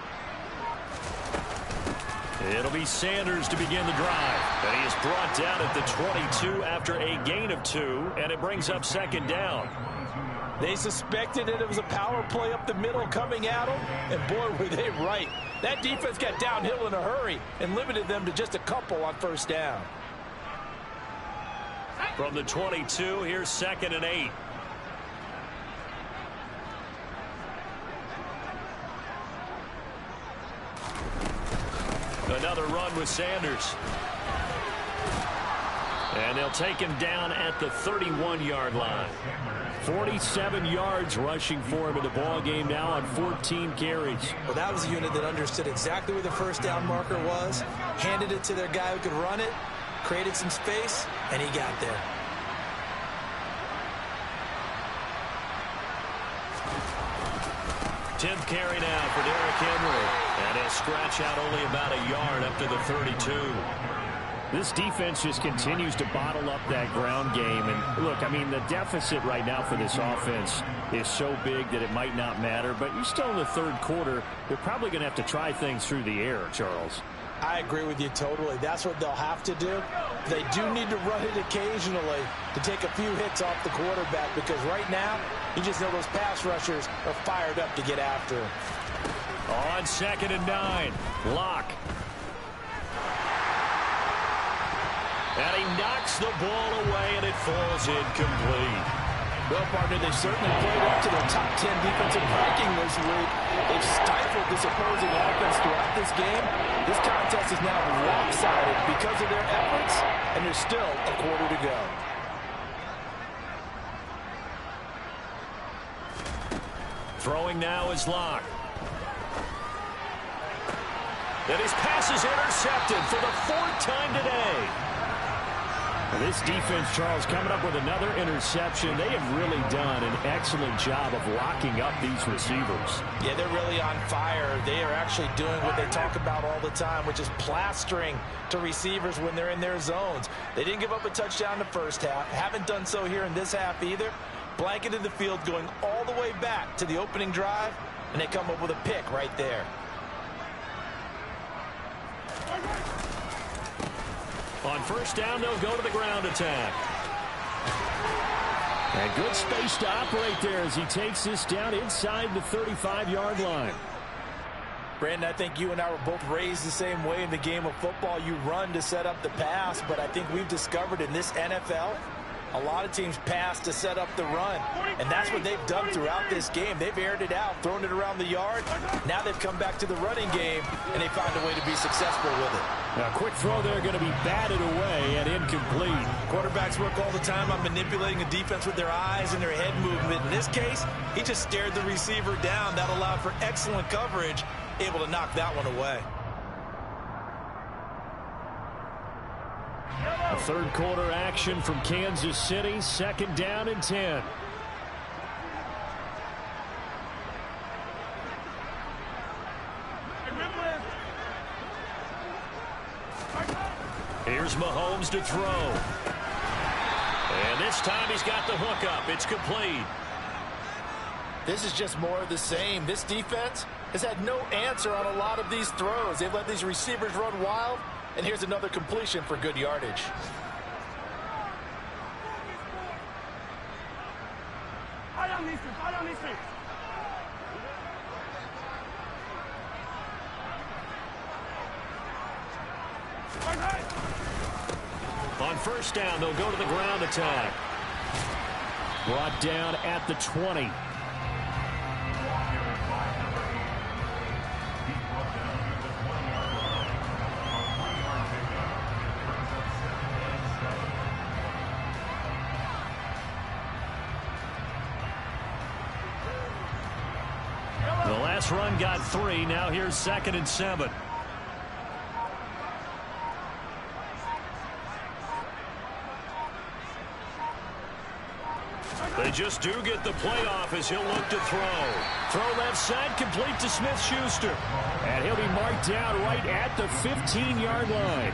[SPEAKER 1] It'll be Sanders to begin the drive. And he is brought down at the 22 after a gain of 2, and it brings up 2nd down.
[SPEAKER 2] They suspected that it was a power play up the middle coming at them, and boy, were they right. That defense got downhill in a hurry and limited them to just a couple on 1st down.
[SPEAKER 1] From the 22, here's 2nd and 8. Another run with Sanders. And they'll take him down at the 31-yard line. 47 yards rushing for him in the ball game now on 14 carries.
[SPEAKER 2] Well, that was a unit that understood exactly where the first down marker was, handed it to their guy who could run it, created some space, and he got there.
[SPEAKER 1] Tenth carry now for Derrick Henry. And he'll scratch out only about a yard up to the 32.
[SPEAKER 3] This defense just continues to bottle up that ground game. And look, I mean, the deficit right now for this offense is so big that it might not matter. But you're still in the third quarter. They're probably going to have to try things through the air, Charles.
[SPEAKER 2] I agree with you totally. That's what they'll have to do. They do need to run it occasionally to take a few hits off the quarterback, because right now, you just know those pass rushers are fired up to get after him.
[SPEAKER 1] On 2nd and 9, Locke. And he knocks the ball away, and it falls incomplete.
[SPEAKER 2] Well, partner, they certainly played up to their top 10 defensive ranking this week. They've stifled this opposing offense throughout this game. This contest is now lopsided because of their efforts, and there's still a quarter to go.
[SPEAKER 1] Throwing now is Locke. And his pass is intercepted for the 4th time today.
[SPEAKER 3] This defense, Charles, coming up with another interception. They have really done an excellent job of locking up these receivers.
[SPEAKER 2] Yeah, they're really on fire. They are actually doing what they talk about all the time, which is plastering to receivers when they're in their zones. They didn't give up a touchdown in the first half. Haven't done so here in this half either. Blanketed the field going all the way back to the opening drive, and they come up with a pick right there.
[SPEAKER 1] On first down, they'll go to the ground attack.
[SPEAKER 3] And good space to operate there as he takes this down inside the 35-yard line.
[SPEAKER 2] Brandon, I think you and I were both raised the same way in the game of football. You run to set up the pass, but I think we've discovered in this NFL, a lot of teams pass to set up the run, and that's what they've done throughout this game. They've aired it out, thrown it around the yard. Now they've come back to the running game, and they found a way to be successful with it.
[SPEAKER 3] Now, a quick throw there going to be batted away and incomplete.
[SPEAKER 4] Quarterbacks work all the time on manipulating a defense with their eyes and their head movement. In this case, he just stared the receiver down. That allowed for excellent coverage, able to knock that one away.
[SPEAKER 3] A third quarter action from Kansas City, 2nd down and 10.
[SPEAKER 1] Here's Mahomes to throw. And this time he's got the hook up. It's complete.
[SPEAKER 2] This is just more of the same. This defense has had no answer on a lot of these throws. They've let these receivers run wild. And here's another completion for good yardage.
[SPEAKER 1] On first down, they'll go to the ground attack.
[SPEAKER 3] Brought down at the 20.
[SPEAKER 1] The last run got 3. Now here's 2nd and 7. They just do get the playoff as he'll look to throw. Throw left side, complete to Smith-Schuster.
[SPEAKER 3] And he'll be marked down right at the 15-yard line.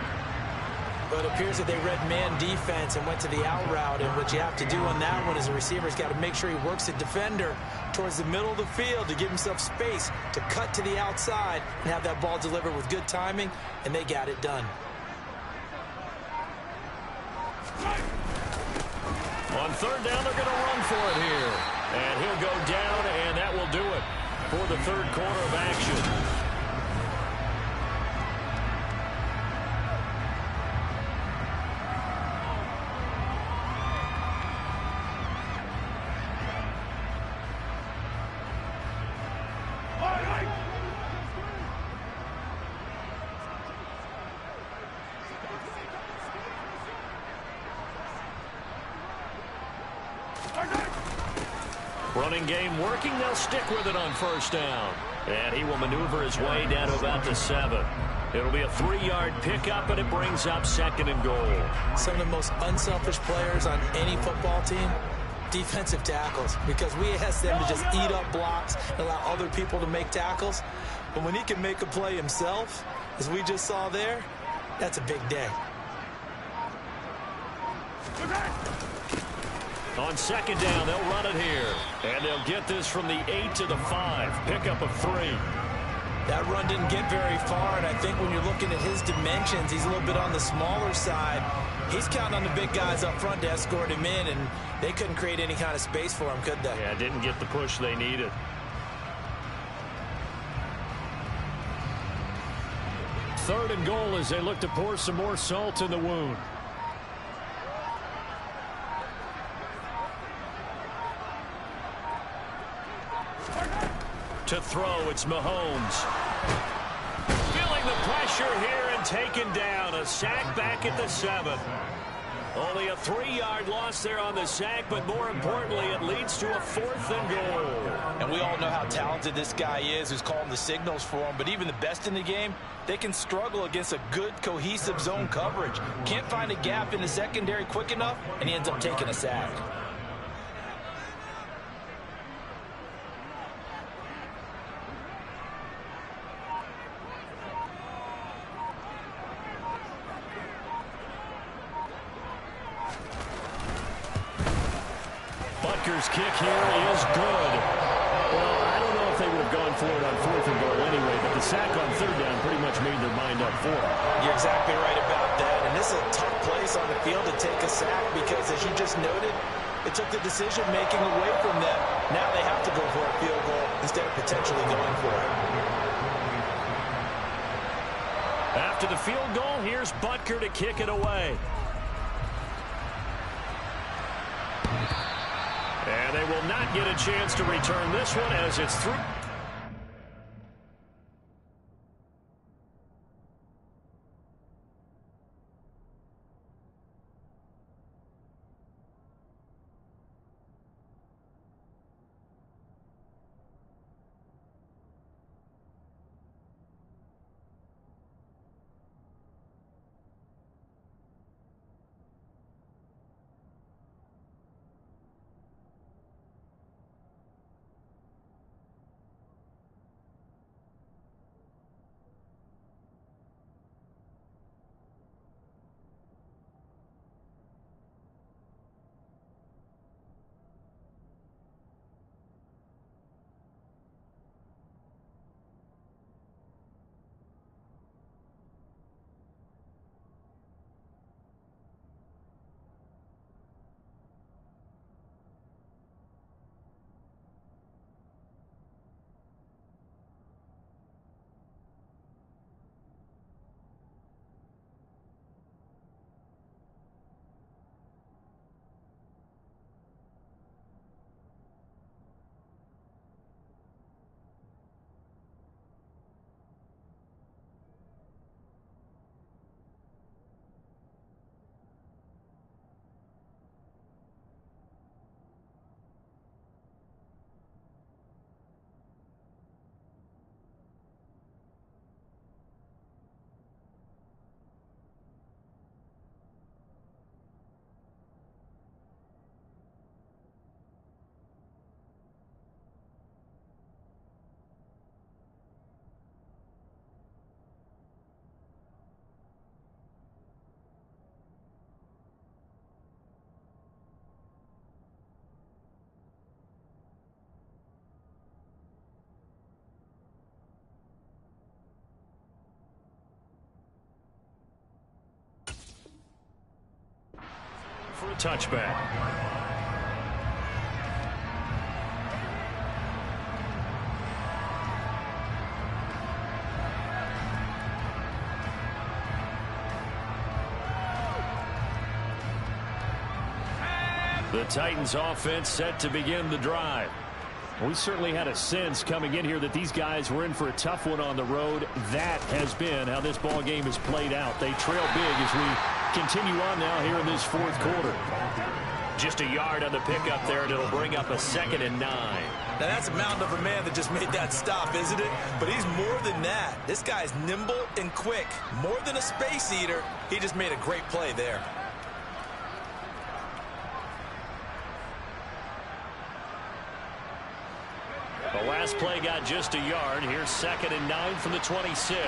[SPEAKER 2] But it appears that they read man defense and went to the out route. And what you have to do on that one is the receiver's got to make sure he works the defender towards the middle of the field to give himself space to cut to the outside and have that ball delivered with good timing, and they got it done.
[SPEAKER 1] On third down, they're going to run for it here. And he'll go down, and that will do it for the third quarter of action. Running game working. They'll stick with it on first down. And he will maneuver his way down to about the 7. It'll be a 3-yard pickup, and it brings up 2nd and goal.
[SPEAKER 2] Some of the most unselfish players on any football team, defensive tackles, because we ask them to just eat up blocks and allow other people to make tackles. But when he can make a play himself, as we just saw there, that's a big day.
[SPEAKER 1] On 2nd down, they'll run it here. And they'll get this from the 8 to the 5. Pickup of 3.
[SPEAKER 2] That run didn't get very far, and I think when you're looking at his dimensions, he's a little bit on the smaller side. He's counting on the big guys up front to escort him in, and they couldn't create any kind of space for him, could they?
[SPEAKER 1] Yeah, didn't get the push they needed. 3rd and goal as they look to pour some more salt in the wound. To throw, it's Mahomes. Feeling the pressure here and taken down. A sack back at the 7. Only a 3-yard loss there on the sack, but more importantly, it leads to a 4th and goal.
[SPEAKER 2] And we all know how talented this guy is who's calling the signals for him, but even the best in the game, they can struggle against a good, cohesive zone coverage. Can't find a gap in the secondary quick enough, and he ends up taking a sack.
[SPEAKER 1] Butker's kick here is good. Well, I don't know if they would have gone for it on 4th and goal anyway, but the sack on 3rd down pretty much made their mind up for it.
[SPEAKER 2] You're exactly right about that, and this is a tough place on the field to take a sack because, as you just noted, it took the decision-making away from them. Now they have to go for a field goal instead of potentially going for it.
[SPEAKER 1] After the field goal, here's Butker to kick it away. And they will not get a chance to return this one as it's through. For a touchback. The Titans offense set to begin the drive. We certainly had a sense coming in here that these guys were in for a tough one on the road. That has been how this ball game has played out. They trail big as we continue on now here in this fourth quarter. Just a yard on the pickup there, and it'll bring up a 2nd and 9.
[SPEAKER 4] Now, that's a mountain of a man that just made that stop, isn't it? But he's more than that. This guy's nimble and quick. More than a space eater. He just made a great play there.
[SPEAKER 1] The last play got just a yard. Here's 2nd and 9 from the 26.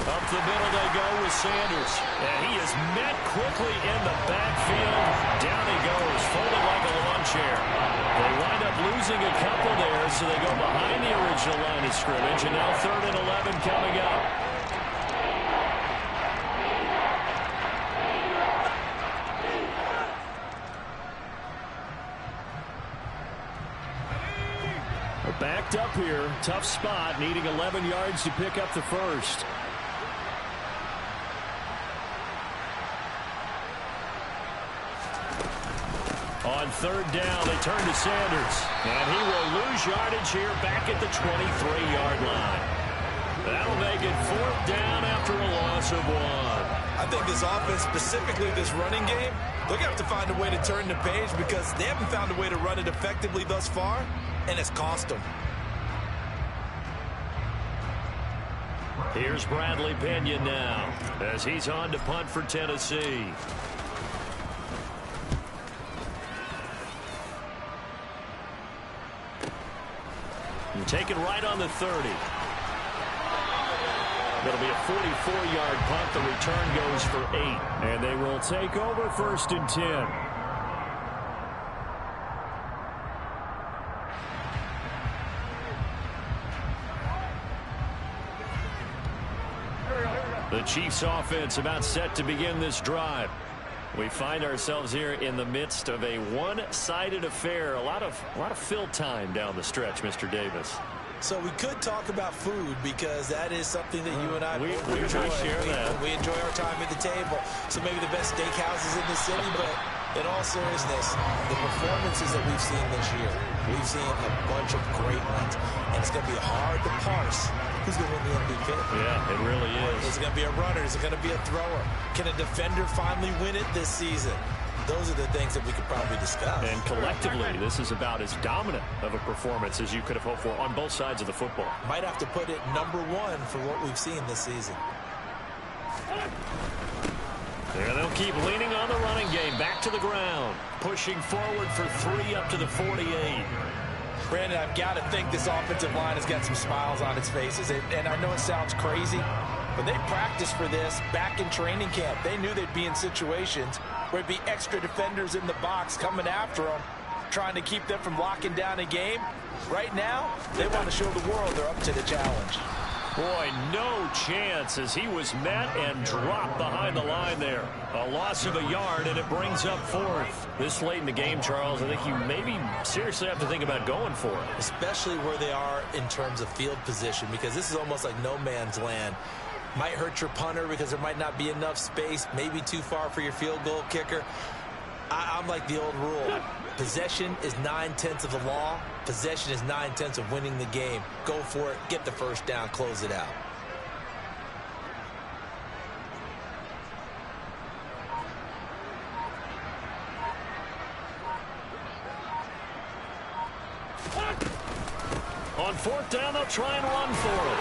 [SPEAKER 1] Up the middle they go with Sanders. And he is met quickly in the backfield. Down he goes, folded like a lawn chair. They wind up losing a couple there, so they go behind the original line of scrimmage. And now 3rd and 11 coming up. Backed up here. Tough spot. Needing 11 yards to pick up the first. On 3rd down, they turn to Sanders. And he will lose yardage here back at the 23-yard line. That'll make it 4th down after a loss of 1.
[SPEAKER 4] I think this offense, specifically this running game, they're going to have to find a way to turn the page because they haven't found a way to run it effectively thus far, and it's cost them.
[SPEAKER 1] Here's Bradley Pinion now as he's on to punt for Tennessee. And taken right on the 30. It'll be a 44-yard punt. The return goes for 8. And they will take over 1st and 10. The Chiefs offense about set to begin this drive. We find ourselves here in the midst of a one-sided affair. A lot of fill time down the stretch, Mr. Davis.
[SPEAKER 4] So we could talk about food because that is something that you and I
[SPEAKER 1] we
[SPEAKER 4] enjoy.
[SPEAKER 1] Share that.
[SPEAKER 4] We enjoy our time at the table. So maybe the best steakhouses in the city, but in all seriousness, the performances that we've seen this year, we've seen a bunch of great ones, and it's going to be hard to parse who's going to win the MVP.
[SPEAKER 1] Yeah, it really is.
[SPEAKER 4] Is it going to be a runner? Is it going to be a thrower? Can a defender finally win it this season? Those are the things that we could probably discuss.
[SPEAKER 1] And collectively, this is about as dominant of a performance as you could have hoped for on both sides of the football.
[SPEAKER 4] Might have to put it number 1 for what we've seen this season.
[SPEAKER 1] There they'll keep leaning on the running game. Back to the ground. Pushing forward for 3 up to the 48.
[SPEAKER 2] Brandon, I've got to think this offensive line has got some smiles on its faces. And I know it sounds crazy, but they practiced for this back in training camp. They knew they'd be in situations where it'd be extra defenders in the box coming after them, trying to keep them from locking down a game. Right now, they want to show the world they're up to the challenge.
[SPEAKER 1] Boy, no chance as he was met and dropped behind the line there. A loss of a yard, and it brings up 4th. This late in the game, Charles, I think you maybe seriously have to think about going for it.
[SPEAKER 4] Especially where they are in terms of field position, because this is almost like no man's land. Might hurt your punter because there might not be enough space, maybe too far for your field goal kicker. I'm like the old rule. Possession is 9/10 of the law. Possession is 9/10 of winning the game. Go for it. Get the first down. Close it out.
[SPEAKER 1] On 4th down, they'll try and run for it.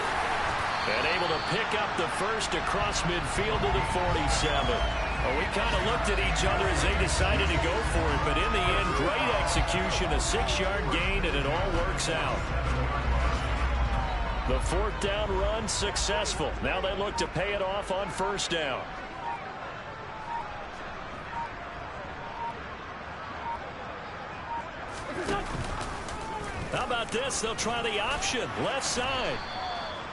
[SPEAKER 1] And able to pick up the first across midfield to the 47. Well, we kind of looked at each other as they decided to go for it, but in the end, great execution, a 6-yard gain, and it all works out. The 4th down run successful. Now they look to pay it off on 1st down. How about this? They'll try the option, left side.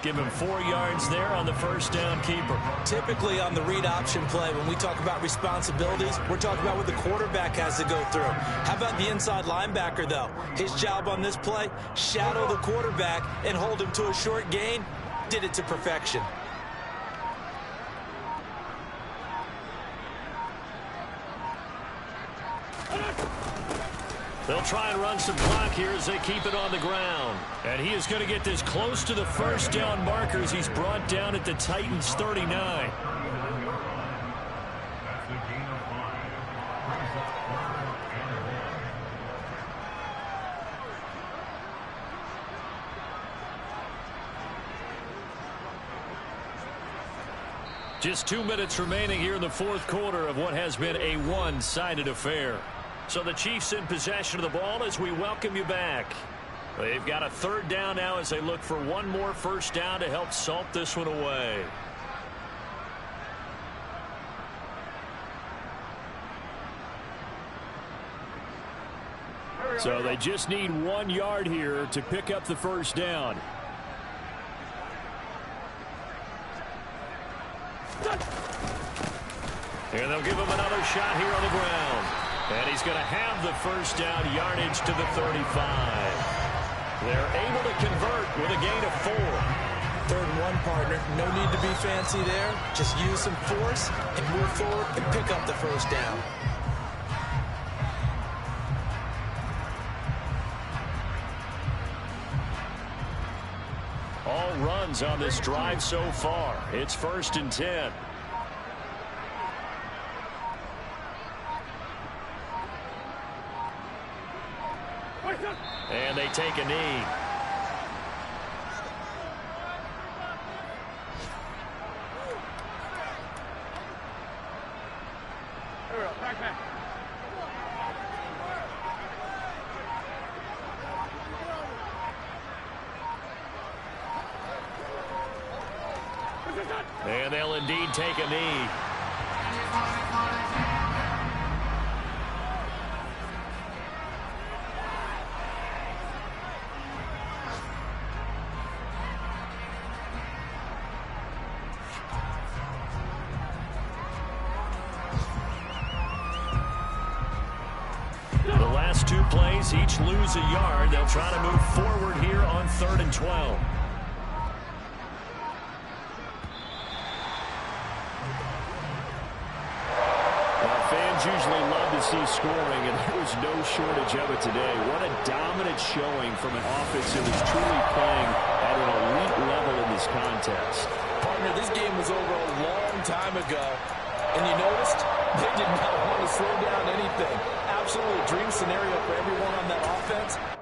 [SPEAKER 1] Give him 4 yards there on the 1st down keeper.
[SPEAKER 4] Typically on the read option play, when we talk about responsibilities, we're talking about what the quarterback has to go through. How about the inside linebacker, though? His job on this play, shadow the quarterback and hold him to a short gain. Did it to perfection.
[SPEAKER 1] They'll try and run some clock here as they keep it on the ground. And he is going to get this close to the first down marker as he's brought down at the Titans' 39. Just 2 minutes remaining here in the fourth quarter of what has been a one-sided affair. So the Chiefs in possession of the ball as we welcome you back. They've got a third down now as they look for one more first down to help salt this one away.
[SPEAKER 3] So they just need 1 yard here to pick up the first down.
[SPEAKER 1] And they'll give him another shot here on the ground. And he's going to have the first down yardage to the 35. They're able to convert with a gain of 4.
[SPEAKER 2] 3rd and 1, partner. No need to be fancy there. Just use some force and move forward and pick up the first down.
[SPEAKER 1] All runs on this drive so far. It's 1st and 10. And they take a knee. And they'll indeed take a knee. The last 2 plays, each lose a yard. They'll try to move forward here on 3rd and 12.
[SPEAKER 3] Usually love to see scoring, and there was no shortage of it today. What a dominant showing from an offense that was truly playing at an elite level in this contest.
[SPEAKER 2] Partner, this game was over a long time ago, and you noticed they did not want to slow down anything. Absolutely a dream scenario for everyone on that offense.